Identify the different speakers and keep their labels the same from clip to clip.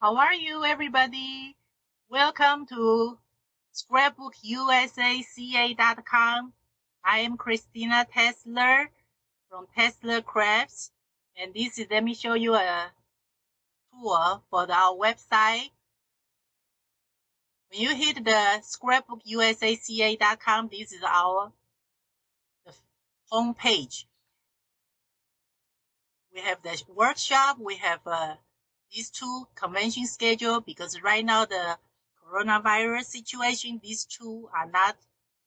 Speaker 1: How are you, everybody? Welcome to scrapbookusaca.com. I am Christina Tesler from Tesler Crafts, and let me show you a tour for our website. When you hit the scrapbookusaca.com, this is the home page. We have the workshop. We have these two convention schedule because right now the coronavirus situation, these two are not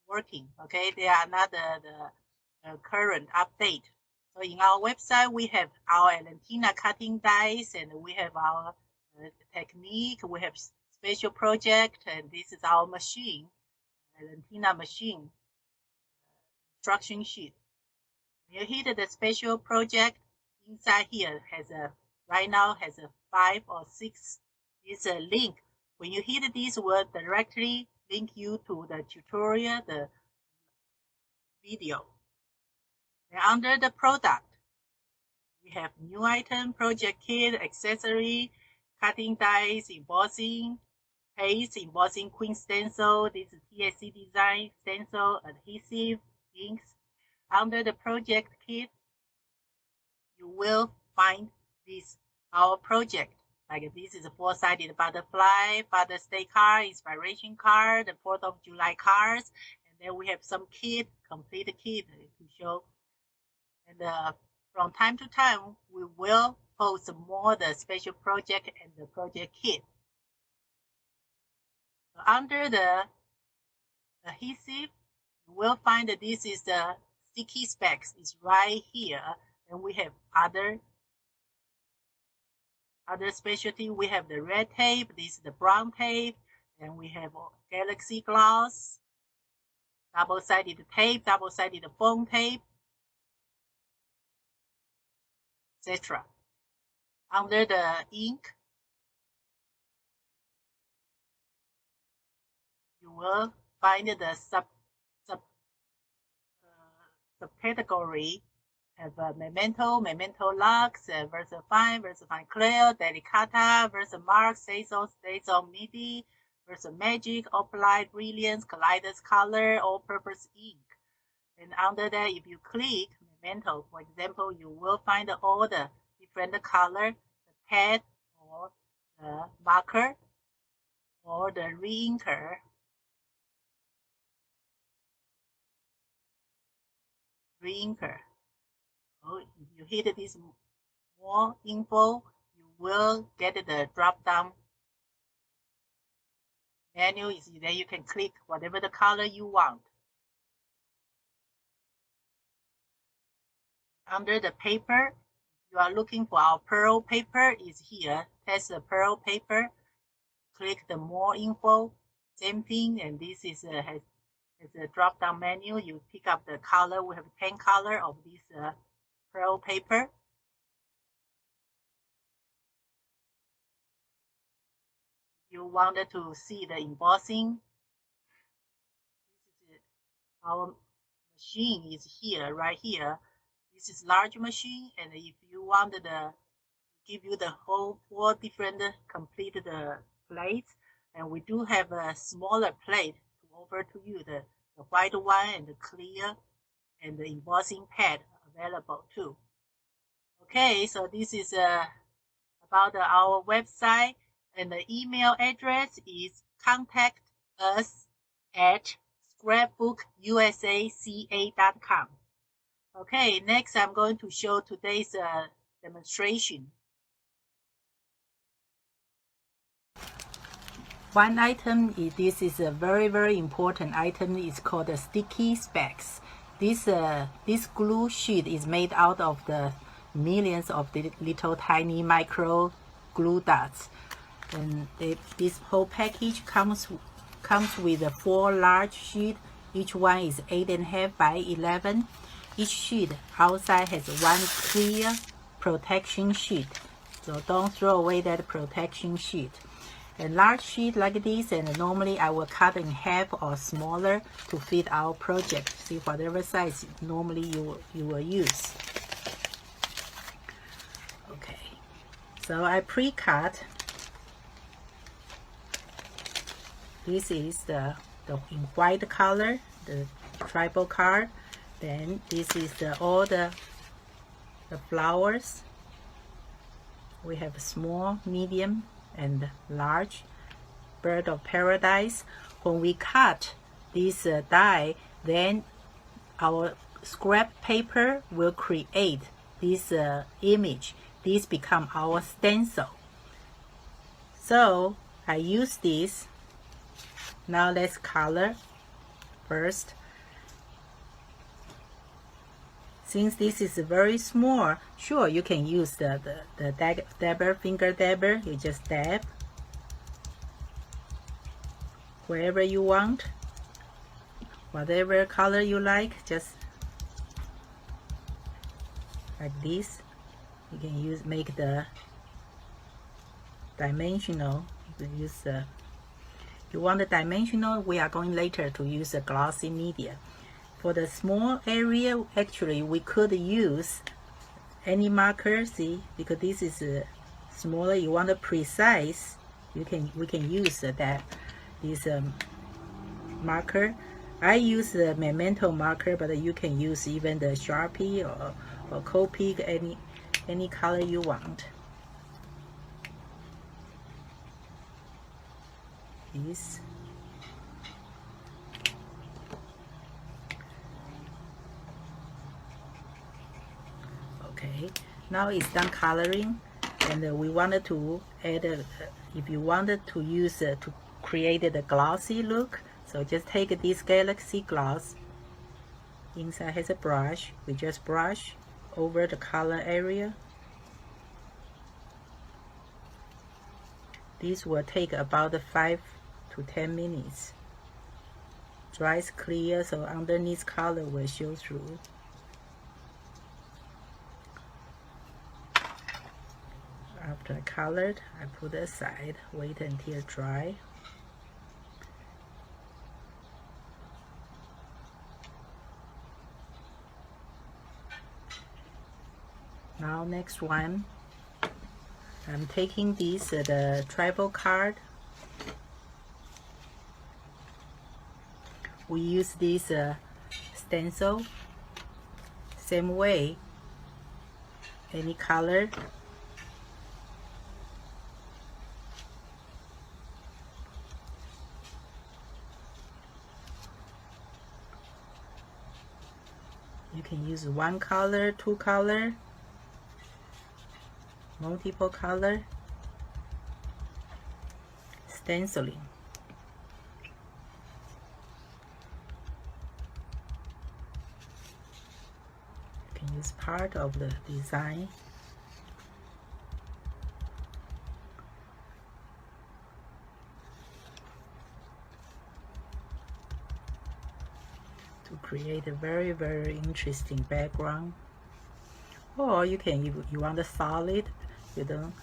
Speaker 1: working. Okay, they are not the current update. So in our website, we have our Valentina cutting dies, and we have our technique. We have special project, and this is our machine, Valentina machine instruction sheet. When you hit the special project, inside here right now has a 5 or 6 is a link. When you hit this, will directly link you to the tutorial, the video. And under the product, we have new item, project kit, accessory, cutting dies, embossing, paste, embossing queen stencil. This is TSC design, stencil, adhesive, inks. Under the project kit, you will find our project. Like this is a 4-sided butterfly, Father's Day card, inspiration card, the 4th of July cards, and then we have some kit, complete kit to show. And from time to time, we will post more the special project and the project kit. So under the adhesive, you will find that this is the sticky specs. It's right here. And we have other specialty. We have the red tape. This is the brown tape. And we have galaxy gloss, double-sided tape, double-sided foam tape, etc. Under the ink, you will find the subcategory. Have Memento Lux, VersaFine, VersaFine Clear, Delicata, VersaMark, Stay-On MIDI, VersaMagic, Opalite, Brilliance, Kaleidos Color, All-Purpose Ink. And under that, if you click Memento, for example, you will find all the different color, the pad or the marker or the re-inker. So if you hit this more info, you will get the drop-down menu. There you can click whatever the color you want. Under the paper, you are looking for our pearl paper is here. Test the pearl paper. Click the more info. Same thing, and this is has a drop-down menu. You pick up the color. We have 10 color of this pearl paper. You wanted to see the embossing. This is our machine is here, right here. This is large machine, and if you wanted to give you the whole 4 different completed plates, and we do have a smaller plate to offer to you, the white one and the clear and the embossing pad available too. Okay, so this is about our website, and the email address is contact us at scrapbookusaca.com. Okay, next I'm going to show today's demonstration. One item this is a very, very important item. It's called the sticky specs. This glue sheet is made out of the millions of the little tiny micro glue dots. And this whole package comes with 4 large sheets. Each one is 8.5 by 11. Each sheet outside has 1 clear protection sheet. So don't throw away that protection sheet. A large sheet like this, and normally I will cut in half or smaller to fit our project. See, whatever size normally you will use. Okay, so I pre-cut this is the in white color, the tribal card. Then this is all the flowers. We have small, medium, and large. Bird of paradise. When we cut this die, then our scrap paper will create this image. This become our stencil. So I use this. Now let's color first. Since this is very small, sure, you can use the dabber, finger dabber. You just dab wherever you want, whatever color you like, just like this. You can make the dimensional. You want the dimensional, we are going later to use a glossy media. For the small area, actually we could use any marker, see, because this is smaller. You want a precise, we can use this marker. I use the Memento marker, but you can use even the Sharpie or Copic, any color you want. This. Okay, now it's done coloring, and we wanted to add if you wanted to use to create the glossy look, so just take this Galaxy Gloss. Inside has a brush. We just brush over the color area. This will take about 5 to 10 minutes. Dries clear, so underneath color will show through. After colored, I put aside, wait until dry. Now next one, I'm taking this the tribal card. We use this stencil, same way, any color. You can use one color, two color, multiple color, stenciling. You can use part of the design. To create a very, very interesting background. Or you can, if you want a solid, you don't,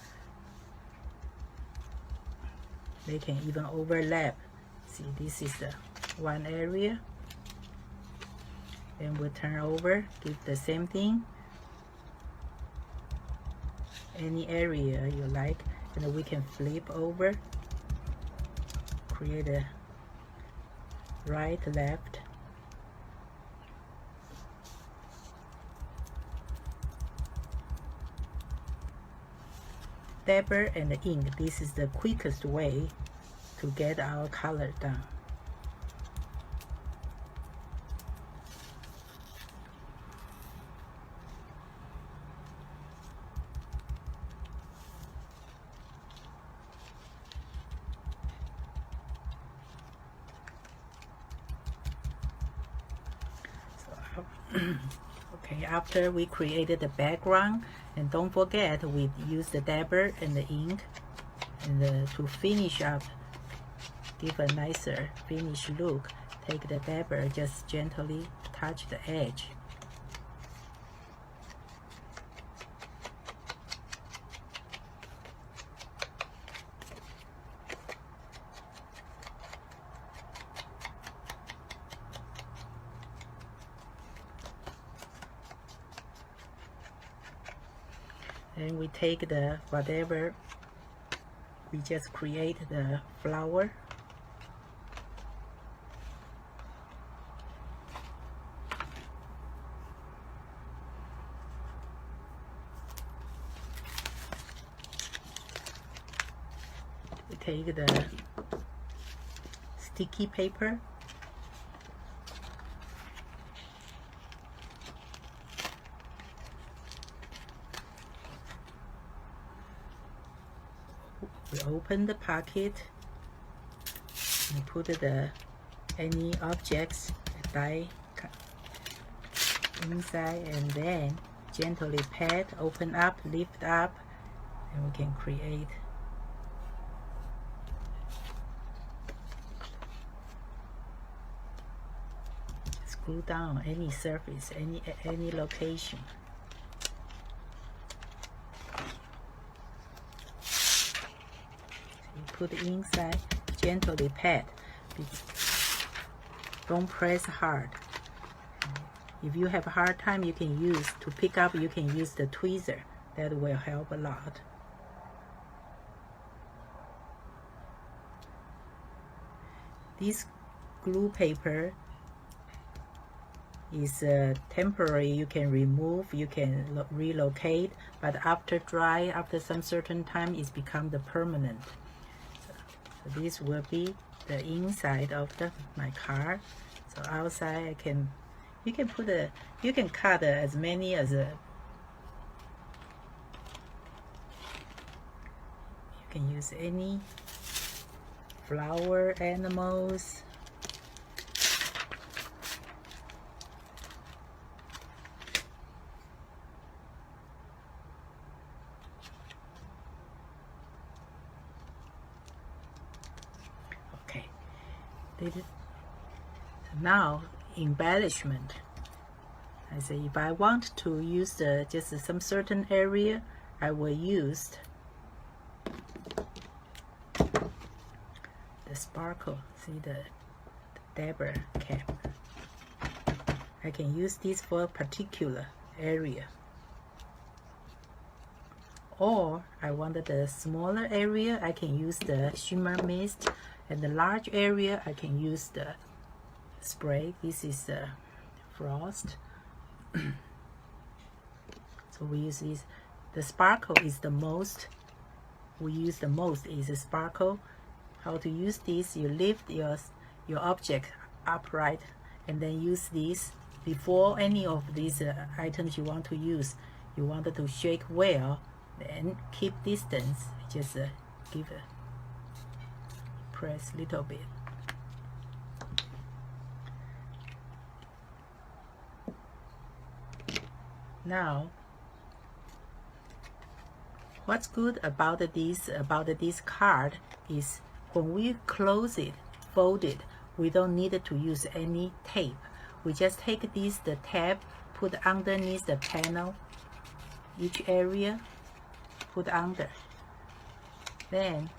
Speaker 1: they can even overlap. See, this is the one area. Then we'll turn over, give the same thing. Any area you like, and we can flip over, create a right, left. Dabber and ink, this is the quickest way to get our color done. Okay, after we created the background, and don't forget we use the dabber and the ink, and to finish up, give a nicer finish look, take the dabber, just gently touch the edge. And we take the whatever we just create the flower, take the sticky paper. We open the pocket and put any objects, die inside, and then gently pat, open up, lift up, and we can create screw down any surface, any location. You put it inside, gently pat. Don't press hard. If you have a hard time, you can use to pick up. You can use the tweezer. That will help a lot. This glue paper is temporary. You can remove, you can relocate, but after dry, after some certain time, it's become the permanent. So this will be the inside of my card. So outside, you can cut as many as you can use any flower, animals. Okay. Now embellishment. I say if I want to use just some certain area, I will use the sparkle. See the dabber cap. I can use this for a particular area. Or I wanted the smaller area, I can use the shimmer mist, and the large area I can use the spray. This is the frost. So we use this. The sparkle is the most we use the most is the sparkle. How to use this? You lift your object upright and then use this before any of these items you want to use. You wanted to shake well, then keep distance. Just give a press little bit. Now, what's good about this card is when we close it, fold it, we don't need to use any tape. We just take the tab, put underneath the panel, each area, put under. Then,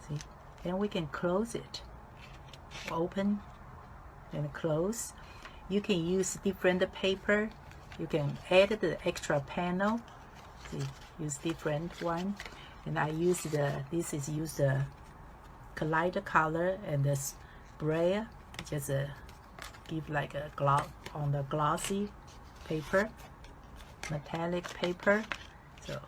Speaker 1: see, then we can close it. Open and close. You can use different paper. You can add the extra panel. See, use different one. And I use this is use the collider color and the spray. Just give like a gloss on the glossy paper, metallic paper. So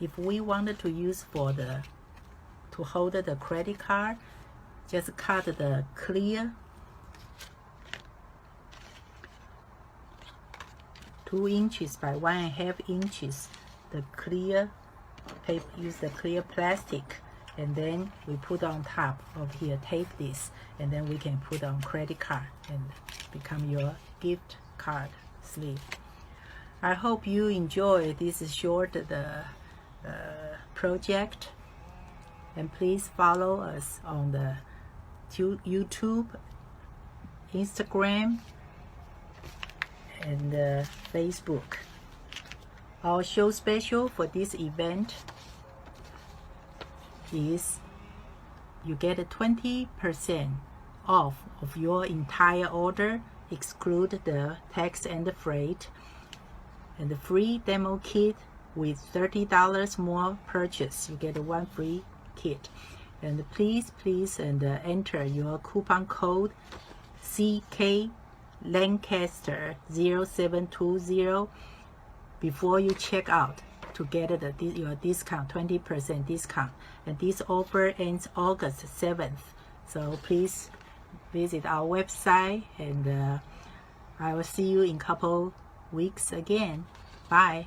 Speaker 1: if we wanted to use to hold the credit card, just cut the clear 2 inches by 1.5 inches. The clear paper, use the clear plastic, and then we put on top of here, tape this, and then we can put on credit card and become your gift card sleeve. I hope you enjoy this short project, and please follow us on the YouTube, Instagram, and Facebook. Our show special for this event is you get a 20% off of your entire order, exclude the tax and the freight, and the free demo kit with $30 more purchase. You get one free kit. And please enter your coupon code CK Lancaster 0720 before you check out. to get your discount, 20% discount. And this offer ends August 7th. So please visit our website, and I will see you in a couple weeks again. Bye.